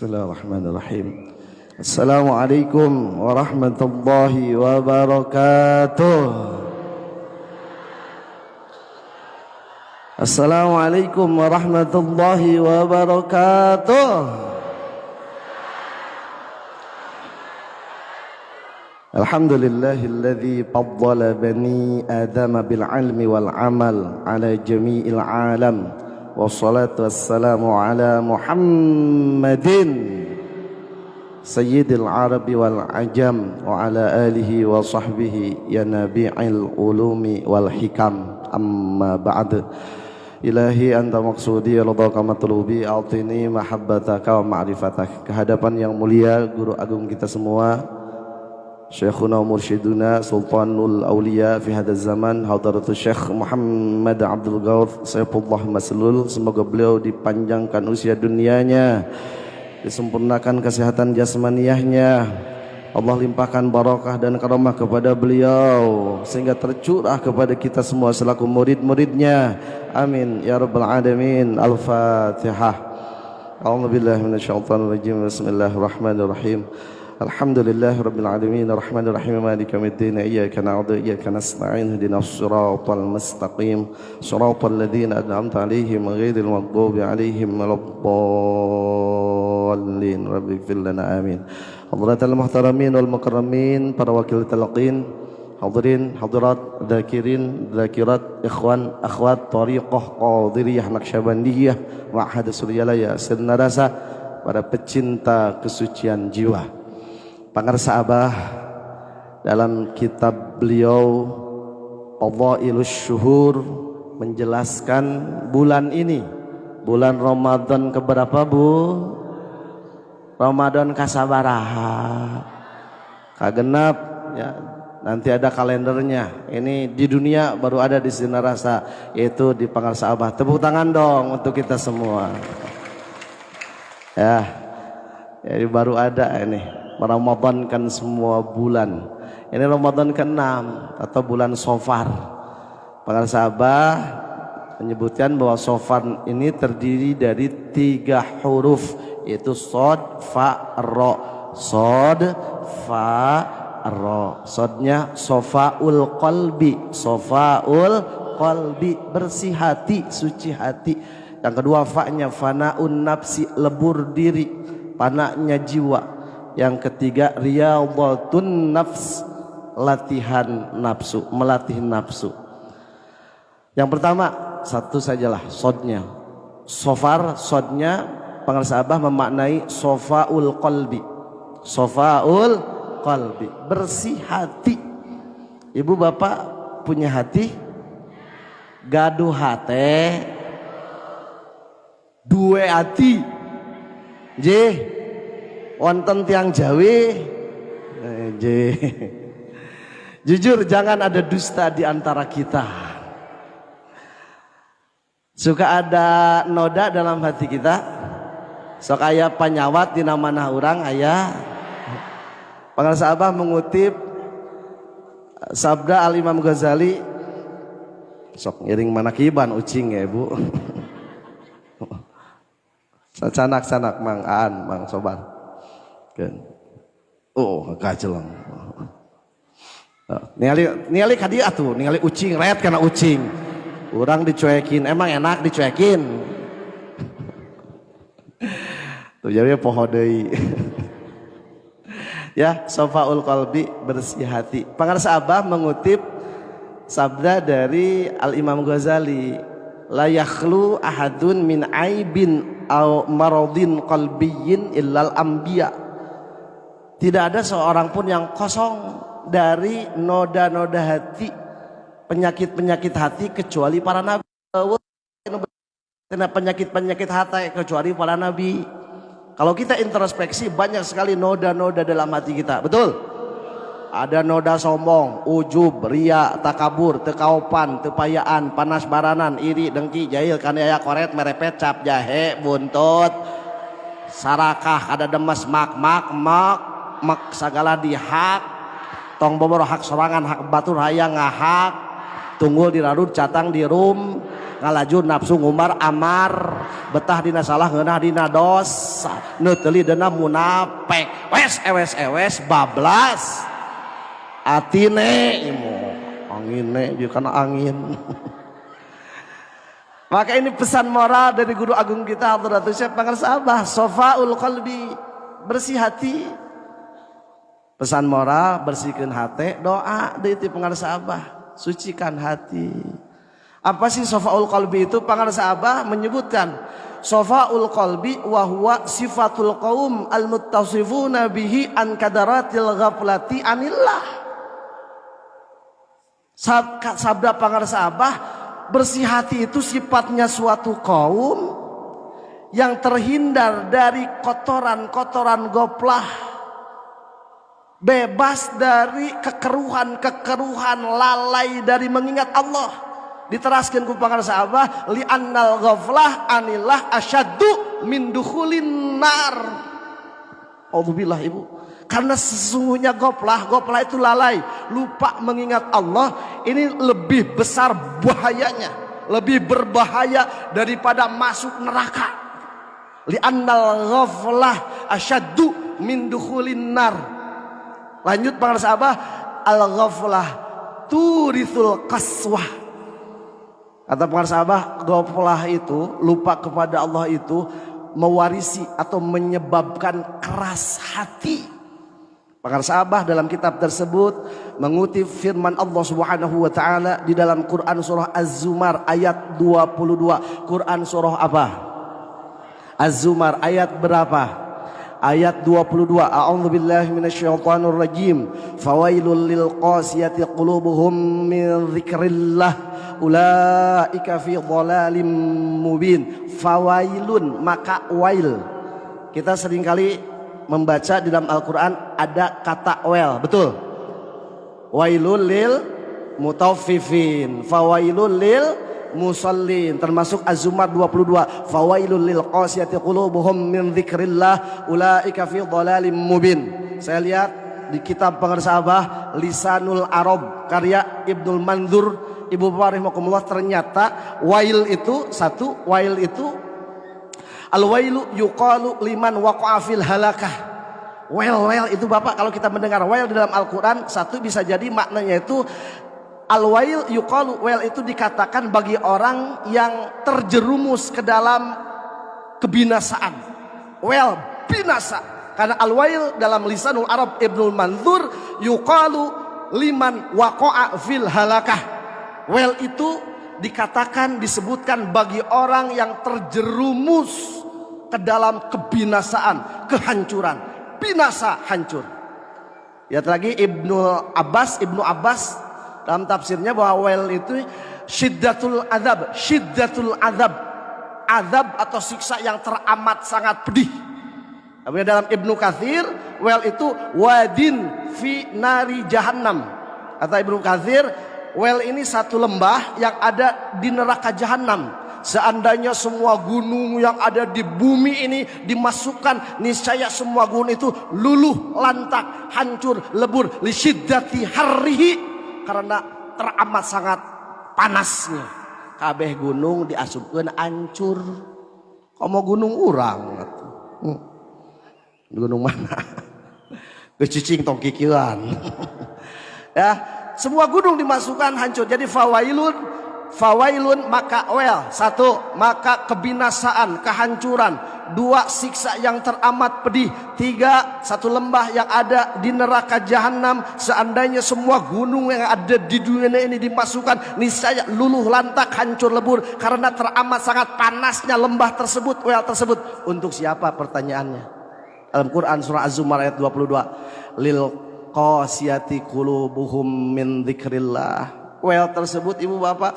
Bismillahirrahmanirrahim. Assalamualaikum warahmatullahi wabarakatuh. Assalamualaikum warahmatullahi wabarakatuh. Alhamdulillahilladzi faddala bani Adam bil ilmi wal amal ala jami'il alam. Wassalatu wassalamu ala Muhammadin Sayyidil Arabi wal Ajam wa ala alihi wa sahbihi ya nabi'il ulumi wal hikam. Amma ba'd. Ilahi anta maksudi ridhaka matlubi a'tini mahabbataka wa ma'rifataka. Kehadapan yang mulia guru agung kita semua, Syekhuna Mursyiduna Sultanul Aulia fi hadaz zaman, Hadratus Syekh Muhammad Abdul Ghawth Saifullah Maslul. Semoga beliau dipanjangkan usia dunianya, disempurnakan kesehatan jasmaniahnya, Allah limpahkan barakah dan karamah kepada beliau sehingga tercurah kepada kita semua selaku murid-muridnya. Amin ya rabbal alamin. Al-Fatihah. A'udzubillahi minasyaitonir rajim. Bismillahirrahmanirrahim. Alhamdulillahi rabbil alamin arrahmanir rahim maliki yaumiddin iyyaka na'budu wa iyyaka nasta'in ihdinas siratal mustaqim siratal ladzina an'amta 'alaihim ghairil maghdubi 'alaihim waladdallin rabbighfir lana amin. Hadratal muhtaramin wal mukarramin, para wakil talaqin, hadirin hadirat, dzakirin dzakirat, ikhwan akhwat thariqah qadiriyah naqsyabandiyah ma'had suryalaya senarasa, para pecinta kesucian jiwa. Pangarsa Abah, dalam kitab beliau Fadhailus Syuhur menjelaskan bulan ini, bulan Ramadan keberapa Bu? Ramadan kasabaraha? Kagenap ya, nanti ada kalendernya. Ini di dunia baru ada di Sinarasa, yaitu di Pangarsa Abah. Tepuk tangan dong untuk kita semua. Ya, jadi baru ada ini. Meramadankan semua bulan. Ini Ramadan ke-6 atau bulan Safar. Pangarsa Abah menyebutkan bahwa Safar ini terdiri dari 3 huruf, yaitu Shad, Fa, Ra. Shad, Fa, Ra. Shadnya Safaul qalbi, Safaul qalbi, bersih hati, suci hati. Yang kedua Fa-nya Fanaun nafsi, lebur diri, panaknya jiwa. Yang ketiga riyadhatun nafs, latihan nafsu, melatih nafsu. Yang pertama satu sajalah sodnya. Sofar, sodnya Pangarsa Abah memaknai sofaul qalbi. Sofaul qalbi, bersih hati. Ibu bapak punya hati? Gaduh hati, dua hati. J wonten tiang Jawi, jujur jangan ada dusta di antara kita. Suka ada noda dalam hati kita, sok aya panyawat di nama orang aya. Pangarsa Abah mengutip sabda Al-Imam Ghazali, sok ngiring manakiban ucing ya Bu. Sanak Mang Aan, Mang Sobar. Oh kajeleng. Ningali kadi atuh, ningali ucing red karena ucing. Urang dicuekin, emang enak dicuekin. Tuh jadi poho deui. Ya, safaul qalbi, bersih hati. Pangarsa Abah mengutip sabda dari Al-Imam Ghazali, la yakhlu ahadun min aibin aw maradin qalbiyyin illal anbiya. Tidak ada seorang pun yang kosong dari noda-noda hati, penyakit-penyakit hati kecuali para nabi. Penyakit-penyakit hati kecuali para nabi. Kalau kita introspeksi banyak sekali noda-noda dalam hati kita, betul? Ada noda sombong, ujub, ria, takabur, tekaupan, tepayaan, panas baranan, iri, dengki, jahil, kanaya, koret, merepet, cap, jahe, buntut, sarakah, ada demes, mak, segala dihak, tong bobor hak sorangan, hak batur hayang ngahak, tunggul dirarut, catang dirum, ngalaju nafsu ngumbar amar betah dina salah ngeunah dina dosa neuteuli dina munafik ewes bablas atine imu angine dia kana angin. Maka ini pesan moral dari guru agung kita Hadratus Syekh Pangarsa Abah, sofaul qalbi, bersih hati. Pesan moral, bersihkan hati, doa deui ti Pangarsa Abah, sucikan hati. Apa sih sofaul qalbi itu? Pangarsa Abah menyebutkan sofaul qalbi wa huwa sifatul qaum al-muttasifuna bihi an kadaratil ghaflati anillah. Sabda Pangarsa Abah, bersih hati itu sifatnya suatu kaum yang terhindar dari kotoran-kotoran goplah, bebas dari kekeruhan lalai dari mengingat Allah. Diteraskan ku Pangarsa Abah, li annal ghaflah anillah asyaddu min dukhulin nar. Alhamdulillah ibu. Karena sesungguhnya goplah itu lalai, lupa mengingat Allah, ini lebih besar bahayanya, lebih berbahaya daripada masuk neraka. Li'annal ghaflah asyaddu min dukhulin nar. Lanjut Pangarsa Abah, al ghaflah turithul qaswah. Kata Pangarsa Abah, goplah itu, lupa kepada Allah itu mewarisi atau menyebabkan keras hati. Pangarsa Abah dalam kitab tersebut mengutip firman Allah Subhanahu wa taala di dalam Quran surah Az-Zumar ayat 22. Quran surah apa? Az-Zumar ayat berapa? Ayat 22. A'udzubillahi minasyaitonir rajim. Fawailul lil qasiyati qulubuhum min dzikrillah ulaika fi dhalalim mubin. Fawailun, maka wail. Kita seringkali membaca di dalam Al-Quran ada kata wail, betul? Wailul lil mutaffifin, fawailul lil musallin, termasuk Az-Zumar 22. Fawailul lil qasiyati qulubuhum min dzikrillah ulaika fi dhalalim mubin. Saya lihat di kitab Pangarsa Abah Lisanul Arab karya Ibnul Mandzur, Ibu Bapak rahimakumullah, ternyata wail itu satu, wail itu al-wailu yuqalu liman waqa'a fil halakah. Wail itu Bapak, kalau kita mendengar wail di dalam Al-Quran, satu bisa jadi maknanya itu al-wail yuqalu, wail itu dikatakan bagi orang yang terjerumus ke dalam kebinasaan. Wail binasa. Karena al-wail dalam Lisanul Arab Ibnul Mandzur yuqalu liman waqa'a fil halakah. Wail itu dikatakan, disebutkan bagi orang yang terjerumus ke dalam kebinasaan, kehancuran, binasa, hancur. Lihat lagi Ibnu Abbas dalam tafsirnya bahwa wail itu syiddatul azab, azab atau siksa yang teramat sangat pedih. Kemudian dalam Ibnu Katsir, wail itu wadin fi nari jahannam. Kata Ibnu Katsir, wail ini satu lembah yang ada di neraka jahanam. Seandainya semua gunung yang ada di bumi ini dimasukkan, niscaya semua gunung itu luluh lantak, hancur lebur, li syiddati harrihi, karena teramat sangat panasnya. Kabeh gunung diasupkeun hancur. Komo gunung urang atuh. Gunung mana? Geus cicing tong kikieuan. Ya, semua gunung dimasukkan hancur. Jadi fawailun maka wail, satu maka kebinasaan, kehancuran, dua siksa yang teramat pedih, tiga satu lembah yang ada di neraka jahanam. Seandainya semua gunung yang ada di dunia ini dimasukkan, niscaya luluh lantak, hancur lebur, karena teramat sangat panasnya lembah tersebut, wail tersebut. Untuk siapa pertanyaannya? Dalam Quran surah Az-Zumar ayat 22, lil qasiyati qulubuhum min dzikrillah. Wail tersebut ibu bapak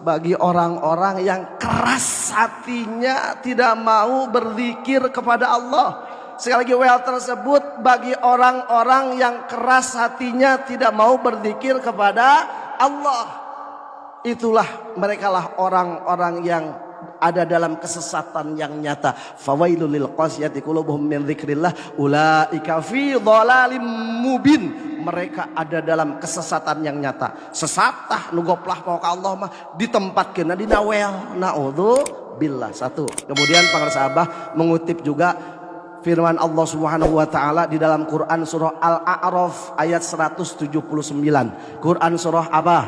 bagi orang-orang yang keras hatinya, tidak mau berzikir kepada Allah. Sekali lagi, wail tersebut bagi orang-orang yang keras hatinya, tidak mau berzikir kepada Allah. Itulah merekalah orang-orang yang ada dalam kesesatan yang nyata. Fawailul lil qasiyati qulubuhum min dzikrillah ulaika fi dhalalim mubin. Mereka ada dalam kesesatan yang nyata. Sesatah nu goplah ka Allah mah ditempatkeun dina wel. Naudzubillah. Satu. Kemudian pangarsa Abah mengutip juga firman Allah Subhanahu wa taala di dalam Quran surah Al-A'raf ayat 179. Quran surah apa?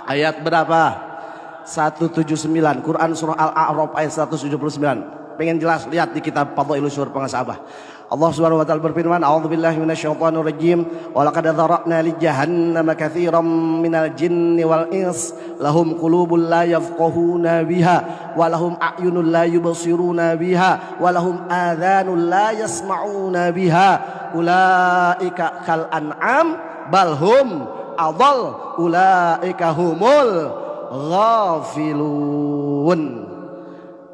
Ayat berapa? 179. Quran surah Al-A'raf ayat 179. Pengen jelas lihat di kitab Fadhailus Syuhur pengasah Abah. Allah Subhanahu wa taala berfirman, "A'udzubillahi minasyaitonir rajim. Wa laqad dzara'na li jahannama katsiran minal jinni wal ins lahum qulubun la yafqahuna biha wa lahum a'yunun la yubsiruna biha wa lahum adhanun la yasma'una biha ulaika kal an'am bal hum adall ulaika humul ghafilun."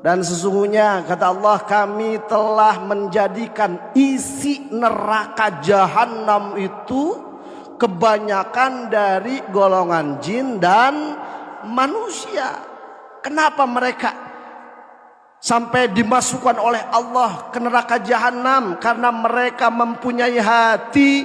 Dan sesungguhnya kata Allah, kami telah menjadikan isi neraka jahanam itu kebanyakan dari golongan jin dan manusia. Kenapa mereka sampai dimasukkan oleh Allah ke neraka jahanam? Karena mereka mempunyai hati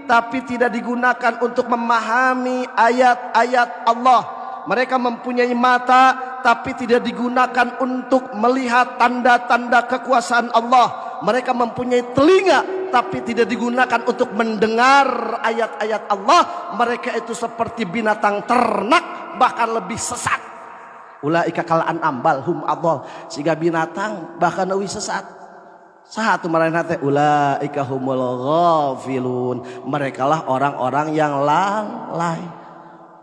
tapi tidak digunakan untuk memahami ayat-ayat Allah. Mereka mempunyai mata tapi tidak digunakan untuk melihat tanda-tanda kekuasaan Allah. Mereka mempunyai telinga tapi tidak digunakan untuk mendengar ayat-ayat Allah. Mereka itu seperti binatang ternak, bahkan lebih sesat. Ulaika kal an'am bal hum adall. Siga binatang bahkan lebih sesat. Satu marana teh ulaika humul ghafilun. Merekalah orang-orang yang lalai,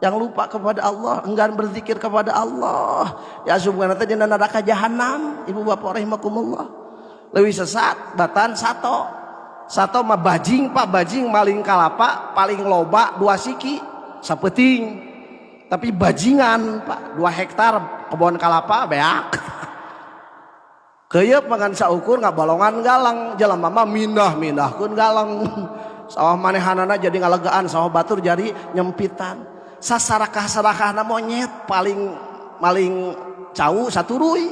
yang lupa kepada Allah, enggan berzikir kepada Allah. Ya subhanallah di neraka jahanam. Ibu bapak rahimakumullah. Leuwih sesat batan sato. Sato mah bajing Pak, bajing maling kalapa paling loba 2 siki sapeuting. Tapi bajingan Pak 2 hektar kebun kalapa beak. Keuyeuk makan saukur ngabalongan galang, jelema mah mindah-mindahkeun galang. Sawah manehanana jadi ngalegaan, sawah batur jadi nyempitan. Sasarakah-sarakahna monyet paling cau saturuy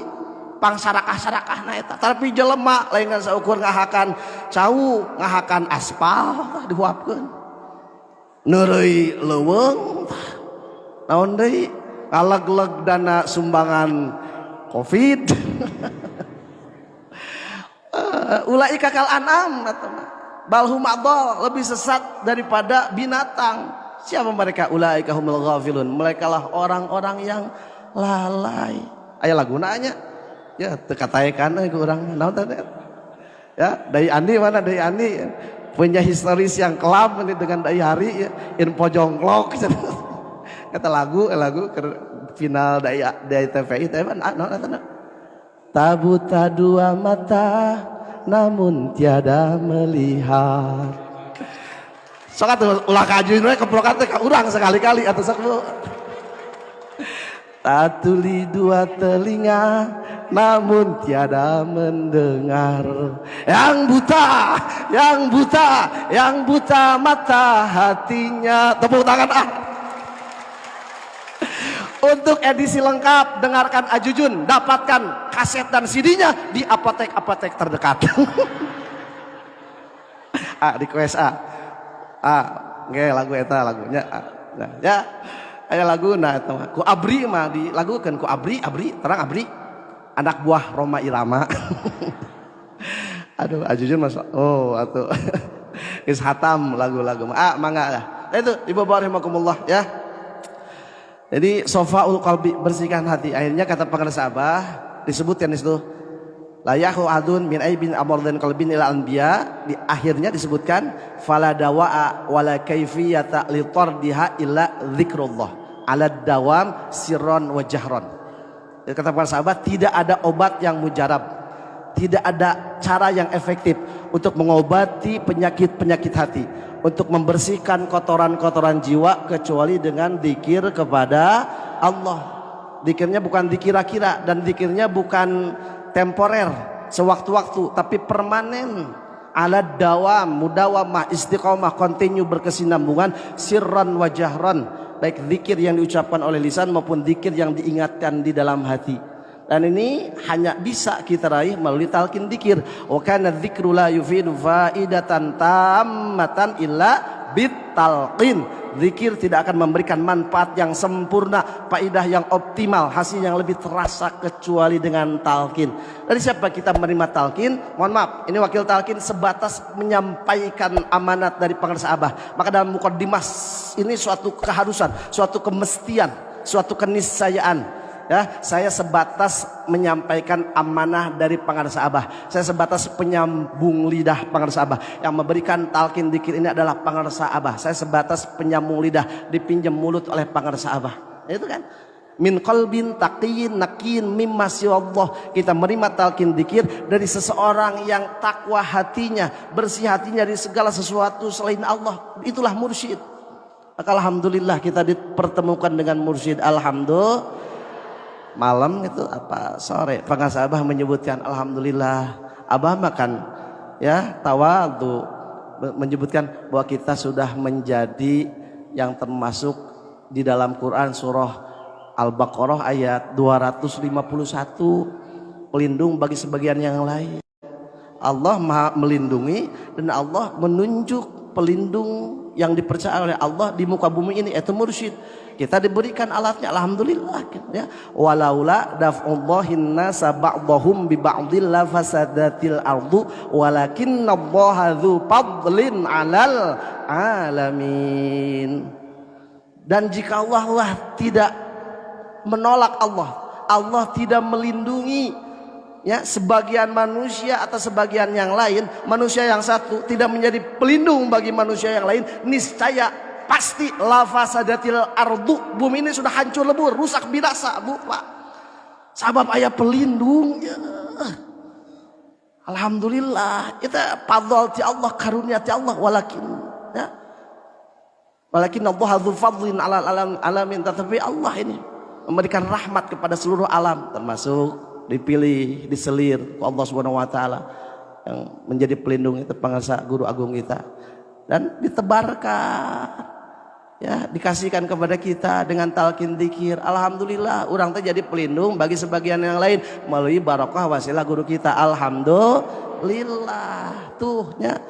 pang sarakah-sarakahna eta. Tapi jelema lain kan saukur ngahakan cau, ngahakan aspal dihuapkeun. Neureuy leuweung naon deui ngaleg-leg dana sumbangan Covid. Ulaika kal an'am balhum adall, lebih sesat daripada binatang. Siapa mereka? Ulaika humul ghafilun. Mereka lah orang-orang yang lalai. Aya laguna nya. Ya teu kataekan ku urang naon teh. Ya, Dai Andi mana Dai Andi? Punya historis yang kelam dengan Dai Hari ya. Info jongklok. Kata lagu final Dai TVI teh naon. Tabuta dua mata namun tiada melihat. Sok atuh ulah kajuin we keplokan teh ka urang sekali-kali atuh sok lu. Tatuli 2 telinga namun tiada mendengar. Yang buta mata hatinya. Tepuk tangan Untuk edisi lengkap dengarkan Ajujun, dapatkan kaset dan CD-nya di apotek-apotek terdekat. Di QSA. Nggih lagu eta lagunya. Nah, ya aya laguna eta mah. Ku Abri mah dilagukeun ku Abri, terang Abri. Anak buah Roma Irama. Aduh, Ajujun masuk. Oh, atuh. Geus hatam lagu-lagu mah. Mangga lah. Itu Ibu bapak rahimakumullah ya. Jadi sofaul qalbi, bersihkan hati. Akhirnya kata pengarsa Abah disebutkan di situ. La yahu adun min aibin amradin qalbin ila anbiya. Di akhirnya disebutkan fala dawa'a wala kaifiyata li tardiha illa dzikrullah ala dawam sirron wa jahron. Kata para sahabat, tidak ada obat yang mujarab, tidak ada cara yang efektif untuk mengobati penyakit-penyakit hati, untuk membersihkan kotoran-kotoran jiwa kecuali dengan dzikir kepada Allah. Dzikirnya bukan dikira-kira dan dzikirnya bukan temporer sewaktu-waktu tapi permanen, ala dawam, mudawamah, istiqomah, continue, berkesinambungan, sirran wa jahran, baik zikir yang diucapkan oleh lisan maupun zikir yang diingatkan di dalam hati. Dan ini hanya bisa kita raih melalui talqin dzikir. Wa kana dzikru la yufidu faidatan tammatan illa bitalqin. Zikir tidak akan memberikan manfaat yang sempurna, faidah yang optimal, hasil yang lebih terasa kecuali dengan talqin. Dari siapa kita menerima talqin? Mohon maaf, ini wakil talqin sebatas menyampaikan amanat dari pengarsa Abah. Maka dalam muqaddimah ini suatu keharusan, suatu kemestian, suatu keniscayaan. Ya, saya sebatas menyampaikan amanah dari pengarsa Abah. Saya sebatas penyambung lidah pengarsa Abah. Yang memberikan talqin dzikir ini adalah pengarsa Abah. Saya sebatas penyambung lidah, dipinjam mulut oleh pengarsa Abah. Itu kan? Min qalbin taqiyyin naqiyin mimma siwallah. Kita menerima talqin dzikir dari seseorang yang takwa hatinya, bersih hatinya dari segala sesuatu selain Allah. Itulah mursyid. Maka alhamdulillah kita dipertemukan dengan mursyid. Alhamdulillah. Malam itu apa sore pengarsa Abah menyebutkan alhamdulillah Abah makan ya tawadhu, menyebutkan bahwa kita sudah menjadi yang termasuk di dalam Quran surah Al-Baqarah ayat 251, pelindung bagi sebagian yang lain. Allah Maha melindungi dan Allah menunjuk pelindung yang dipercaya oleh Allah di muka bumi ini, yaitu mursyid. Kita diberikan alatnya, alhamdulillah ya. Walaula daf'ullahin nasa ba'dahum bi ba'dil la fasadatil ardu walakinnallaha dzu fadlin 'alal alamin. Dan jika Allah tidak menolak, Allah tidak melindungi ya sebagian manusia atau sebagian yang lain, manusia yang satu tidak menjadi pelindung bagi manusia yang lain, niscaya pasti lafasadatil ardu, bumi ini sudah hancur lebur, rusak binasa, Bu Pak. Sabab ayah pelindung ya. Alhamdulillah, itu fadl ti Allah, karunia ti Allah, walakin ya. Walakin Allah dzul fadlin 'alal alamin, tetapi Allah ini memberikan rahmat kepada seluruh alam, termasuk dipilih, diselir Allah Subhanahu wa taala yang menjadi pelindung itu pengarsa guru agung kita, dan ditebarkan ya, dikasihkan kepada kita dengan talqin dzikir. Alhamdulillah, orang teh jadi pelindung bagi sebagian yang lain melalui barokah wasilah guru kita. Alhamdulillah. Tuh nya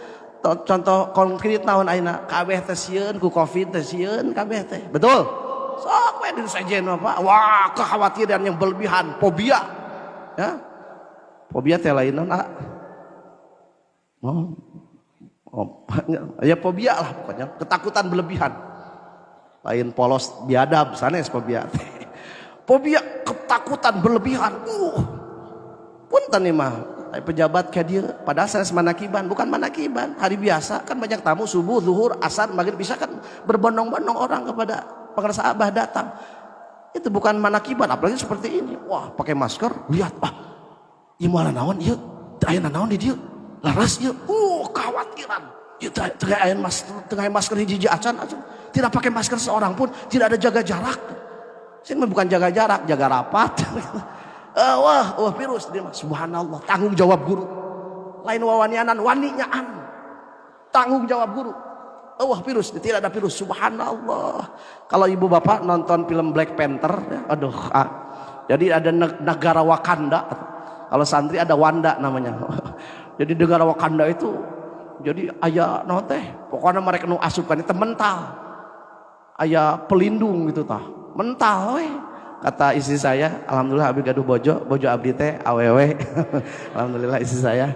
contoh konkret naon ayeuna kabeh teh sieun ku Covid teh sieun kabeh teh. Betul? Sok we disejen apa? Wah, kekhawatiran yang berlebihan, fobia. Ya. Fobia teh lain naon, ah. Ya fobia lah pokoknya, ketakutan berlebihan. Lain polos biadab sanes fobia. Fobia ketakutan berlebihan. Punten ieu mah pejabat ka dieu padahal sanes manakiban, bukan manakiban. Hari biasa kan banyak tamu subuh, zuhur, asar, maghrib, bisa kan berbondong-bondong orang kepada pengarsa Abah datang. Itu bukan manakiban, apalagi seperti ini. Wah, pakai masker, lihat, wah. Ieu moal naon ieu? Aya naon di dieu? Laras ieu. Khawatiran. Ieu teu aya masker hiji acan. Tidak pakai masker seorang pun, tidak ada jaga jarak. Ini bukan jaga jarak, jaga rapat. Wah virus dia, subhanallah, tanggung jawab guru. Lain wawanianan, waninyaan. Tanggung jawab guru. Wah virus, tidak ada virus, subhanallah. Kalau ibu bapak nonton film Black Panther, aduh, jadi ada negara Wakanda. Kalau santri ada Wanda namanya. Jadi negara Wakanda itu, jadi ayah no teh, pokoknya mereka nu asupan itu mental. Ayah pelindung gitu tah, mental weh. Kata istri saya, alhamdulillah abi gaduh bojo abdi teh awewe. Alhamdulillah istri saya.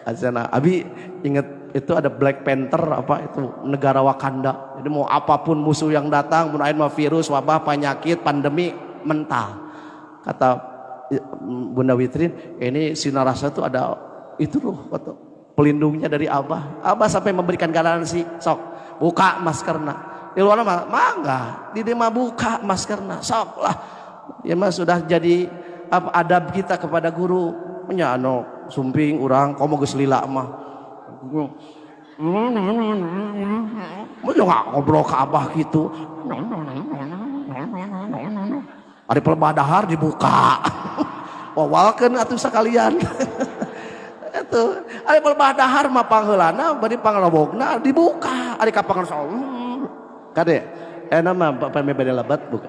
Asana abi inget itu ada Black Panther apa itu negara Wakanda. Jadi mau apapun musuh yang datang, mun aya mah virus, wabah, penyakit, pandemi, mental. Kata Bunda Witrin, ini Sinarasa tuh ada itu loh, pelindungnya dari Abah. Abah sampai memberikan garansi, sok buka maskerna. Di luar mah mangga, di dia mah buka maskerna, sok lah. Ya mah sudah jadi apa adab kita kepada guru. Nya anu sumping urang komo geus lila mah. Mun ngobrol ka Abah gitu. Ari pelebah dahar dibuka. Wawalkeun atuh sakalian. Itu ari pelebah dahar mah pangheulana bari panglobogna dibuka. Ari ka pangarsa kade, nama Pak Pembe lebat bukan?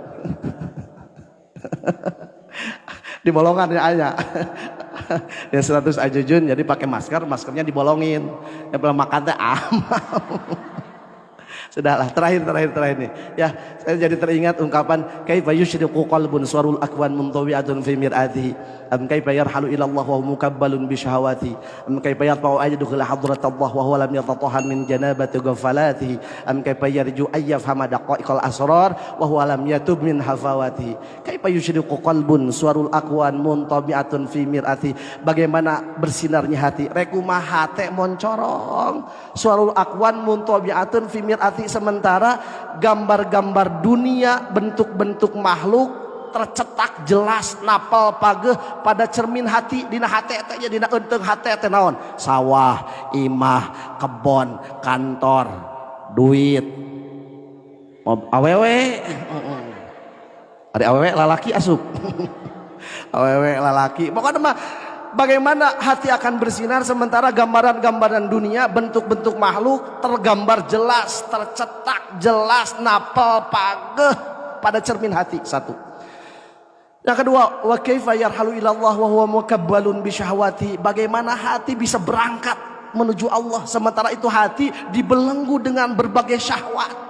Di bolongan ya ayah. Ya 100 ajujun jadi pakai masker, maskernya dibolongin. Yang belum makan teh amal. Sudahlah, terakhir nih. Ya, saya jadi teringat ungkapan kaifa yushriqu qalbun suwarul akwan muntawi'atun fi mir'atihi. Am kaifa yarhalu ila Allah wa mukabbalun bi syahawati. Am kaifa yatma'u ayyadkhula hadrat Allah wa huwa lam yatatahan min janabati ghafalatihi. Am kaifa yarju ayyafhama daqa'iqal asrar wa huwa lam yatub min hafawati. Kaifa yushriqu qalbun suwarul akwan muntawi'atun fi mir'atihi. Bagaimana bersinarnya hati? Rekumah hate moncorong. Suwarul akwan muntawi'atun fi mir'atihi. Sementara gambar-gambar dunia, bentuk-bentuk makhluk tercetak jelas napal pageh pada cermin hati. Dina hati teh dina euteung hati teh naon? Sawah, imah, kebon, kantor, duit, awewe. Ada awewe lalaki asup. Awewe lalaki. Pokoknya mah bagaimana hati akan bersinar sementara gambaran-gambaran dunia, bentuk-bentuk makhluk tergambar jelas, tercetak jelas, napal pageh pada cermin hati. Satu. Yang kedua, wa kaifa yarhalu ila Allah wa huwa mukabbalun bi syahwati. Bagaimana hati bisa berangkat menuju Allah sementara itu hati dibelenggu dengan berbagai syahwat.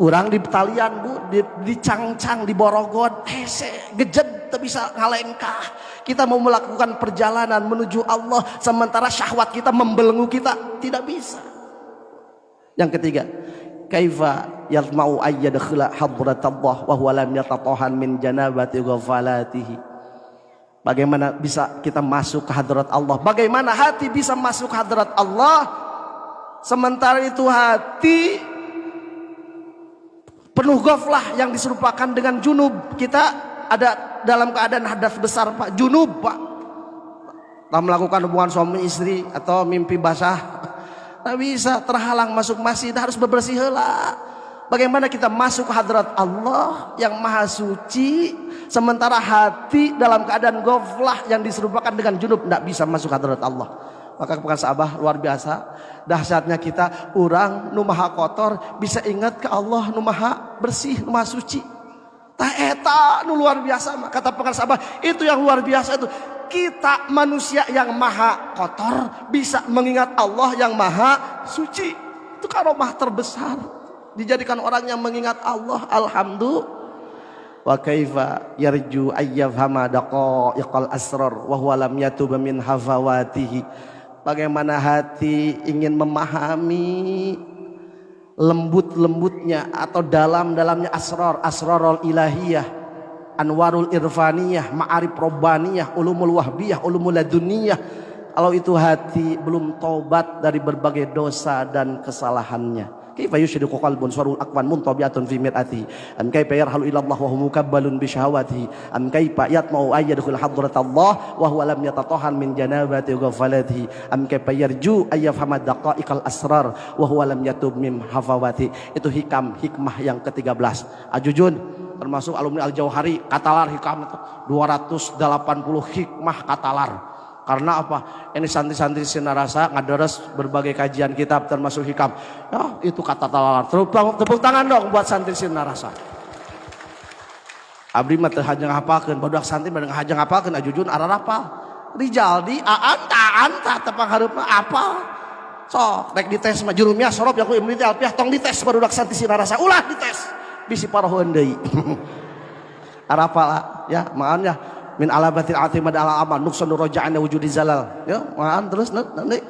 Urang di Betalian bu, di Cangcang, di Borogod, hese, gejed, tak bisa ngalengkah. Kita mau melakukan perjalanan menuju Allah, sementara syahwat kita membelenggu kita, tidak bisa. Yang ketiga, kaifa yatma'u ayyadkhula hadratallah wa huwa lam yatatahan min janabati ghafalatihi. Bagaimana bisa kita masuk ke hadrat Allah? Bagaimana hati bisa masuk ke hadrat Allah? Sementara itu hati penuh ghaflah yang diserupakan dengan junub. Kita ada dalam keadaan hadas besar Pak, junub Pak. Tak melakukan hubungan suami istri atau mimpi basah, tak bisa, terhalang masuk masjid, harus bebersih heula. Bagaimana kita masuk ke hadrat Allah yang maha suci sementara hati dalam keadaan ghaflah yang diserupakan dengan junub, tidak bisa masuk hadrat Allah. Maka bukan sahabat luar biasa dahsyatnya kita urang nu maha kotor bisa ingat ke Allah nu maha bersih, nu maha suci. Tah eta nu luar biasa. Kata pekan sahabat itu yang luar biasa itu. Kita manusia yang maha kotor bisa mengingat Allah yang maha suci. Itu karomah terbesar. Dijadikan orang yang mengingat Allah. Alhamdulillah. Wa kaifa yarju ayyafhama daqa'iqal asrar wa huwa lam yatub min hafawatihi. Bagaimana hati ingin memahami lembut-lembutnya atau dalam-dalamnya asrarul ilahiyah, anwarul irfaniyah, ma'arif robbaniyah, ulumul wahbiyah, ulumul laduniyah. Kalau itu hati belum taubat dari berbagai dosa dan kesalahannya. Kaifa yushriqu qalbun suwarul akwan muntabi'atun fi mir'atihi. Am kaifa yarhalu ila Allah wa huwa mukabbalun bi syahawatihi. Am kaifa yatma'u ayyadkhul hadratallah wa huwa lam yatatahan min janabati ghafalatihi. Am kaifa yarju ayyafhama daqa'iqal asrar wa huwa lam yatub min hafawati. Itu hikmah yang ke-13. Ajujun termasuk alumni Al-Jauhari, Katalar hikam itu 280 hikmah Katalar. Karena apa? Ini santri-santri Sinarasa ngaderes berbagai kajian kitab termasuk hikam. Ya, itu kata talalar. Tepuk tangan dong buat santri Sinarasa. Abdi mah teu hajang hafalkeun, badak santri mah hajang hafalkeun ajujun ararapal. Rijaldi anta tepang hareupeuna apal. Sok rek dites mah jurumnya sorop ya ku Ibnu Alfiah tong dites barudak santri Sinarasa. Ulah dites. Bisi paroheun deui. Arapal ya, makanya min alabatil atimad ala amal nuqsanu raja'ana wujudi zalal ya maan terus nanti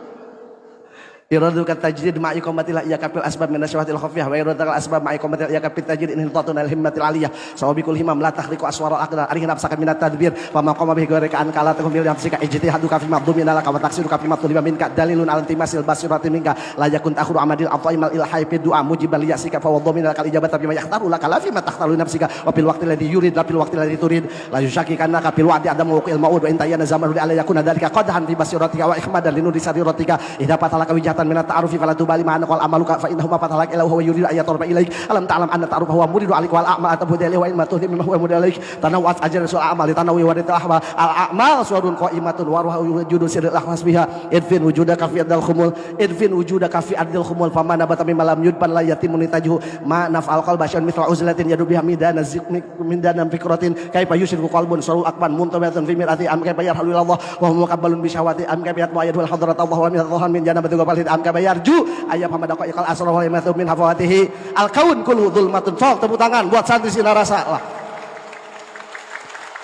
iradu kat tajdid ma'i qamatil ya kapil asbab min asyawatil khafiyah wa iradu kal asbab ma'i qamatil ya kapil tajdid in hintatun al himmatil aliyah sawabikul himam la takhriqu aswara al aqdar arihna nafsaka min at tadbir wa ma qama bihi ghairaka an kala takum bil nafsika ijtihaduka fi mabdumi laka wa taksiruka fi mabdumi minka dalilun al intimasil basirati minka la yakun takhuru amadil afaimal ilhai fi du'a mujibal yasika fa wadhamin al ijabata bima yahtaru laka la fi ma takhtalu nafsika wa bil waqti alladhi yurid la bil waqti alladhi turid la yushakikanna ka bil wa'di adamu waqil ma'ud wa in tayyana zamanu li ala yakuna dalika qadhan fi basiratika wa ikhmadan linuri sariratika idza fatalaka wijhata kalimatan minat ta'arufi fala tubali ma'ana qal amaluka fa innahu ma fatalak ila huwa yuridu ayatarfa ilaik alam ta'lam anna ta'arufa huwa muridu alik wal a'mal atabudi wa in ma tuhdi mimma huwa mudalik tanawwat ajran sul a'mal tanawi wa al a'mal suwarun qaimatun wa ruhu wujudu sirril akhlas biha idfin wujudaka fi adil khumul idfin wujudaka fi adil khumul famana batami malam yudpan la yatimun tajuhu ma naf'al qalba syan mithla uzlatin yadu biha midana zikmik mindana fikratin kaifa yushriku qalbun sarul akban muntabatun fi mirati am kaifa yarhalu ilallah wa huwa muqabbalun bi syahawati am kaifa yatma yadul hadrat Allah wa min dhahan min janabati qabalid am kaifa yarju ayyam hamadaqa iqal asra wa yamatu min hafawatihi al kaun kullu dzulmatun. Sok tepuk tangan buat santri Sinarasa. Wah.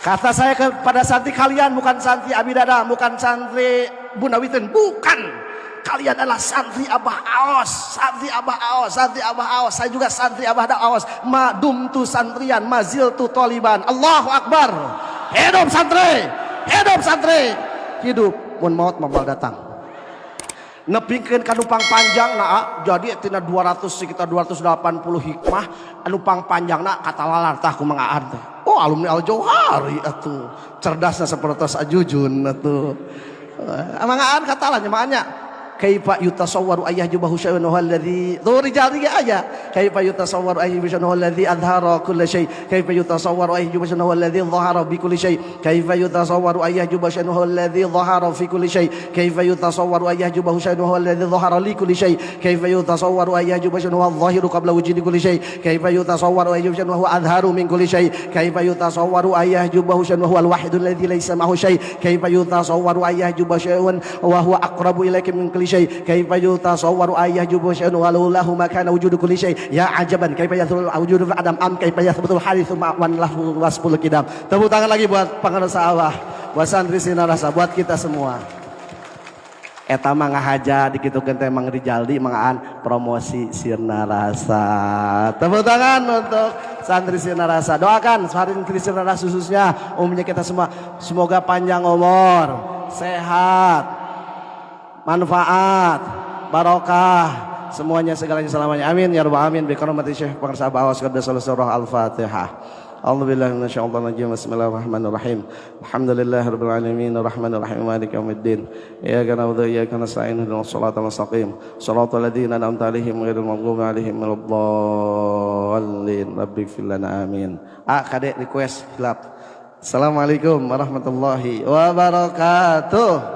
Kata saya kepada santri kalian bukan santri Abidada, bukan santri Bunda Witen, bukan. Kalian adalah santri Abah Aos, santri Abah Aos, santri Abah Aos. Saya juga santri Abah Aos. Ma dumtu santrian, mazil tu toliban. Allahu Akbar. Hidup santri, hidup santri, hidup. Mun maut mabal datang. Nepingkeun kanupang panjang na jadi tina 200 sekitar 280 hikmah anupang panjang na kata lalartah ku mangaan teh. Oh alumni Al Jauhari atuh cerdasna sapertos ajujun atuh. Mangaan kata lah nyamaannya kaifa yutasawwaru ayyahjubahu syai'un alladzi tu rijal tiga aja kaifa yutasawwaru ayyahjubahu alladzi adhara kull syai kaifa yutasawwaru ayyahjubahu alladzi dhahara bi kulli syai kaifa yutasawwaru ayyahjubahu alladzi dhahara fi kulli syai kaifa yutasawwaru ayyahjubahu alladzi dhahara li kulli syai kaifa yutasawwaru ayyahjubahu adh-dhahiru qabla wujudi kulli syai kaifa yutasawwaru ayyahjubahu adharu min kulli syai kaifa yutasawwaru ayyahjubahu al-wahidul ladzi laysa ma'hu syai kaifa yutasawwaru ayyahjubahu wa huwa aqrabu ilayka min kulli syai kaifa yutasawwaru ayyahjubu syai'un walau lahu makana wujudu kulli syai ya ajaban kaifa yathul wujudu adam am kaifa yathbutul haditsu ma'wan lahu wasful kidam. Tepuk tangan lagi buat pengarsa Abah, buat santri Sinarasa, buat kita semua. Eta mah ngahaja dikitukeun teh Mang Rijaldi mangaan promosi Sinarasa. Tepuk tangan untuk santri Sinarasa. Doakan santri Sinarasa khususnya umumnya kita semua semoga panjang umur, sehat, manfaat, barokah, semuanya segalanya selamanya. Amin ya rabbal alamin. Bi karamati Syekh Pengarsa Abah Aos qaddasallahu surah Al-Fatihah. A'udzubillahi minasyaitonir rajim. Bismillahirrahmanirrahim. Alhamdulillahirabbil alamin arrahmanir rahim maliki yaumiddin. Iyyaka na'budu wa iyyaka nasta'in ihdinas siratal mustaqim. Shiratal ladzina an'amta 'alaihim ghairil maghdubi 'alaihim waladdallin. Rabbighfir lana amin. Kadek request hilap. Assalamualaikum warahmatullahi wabarakatuh.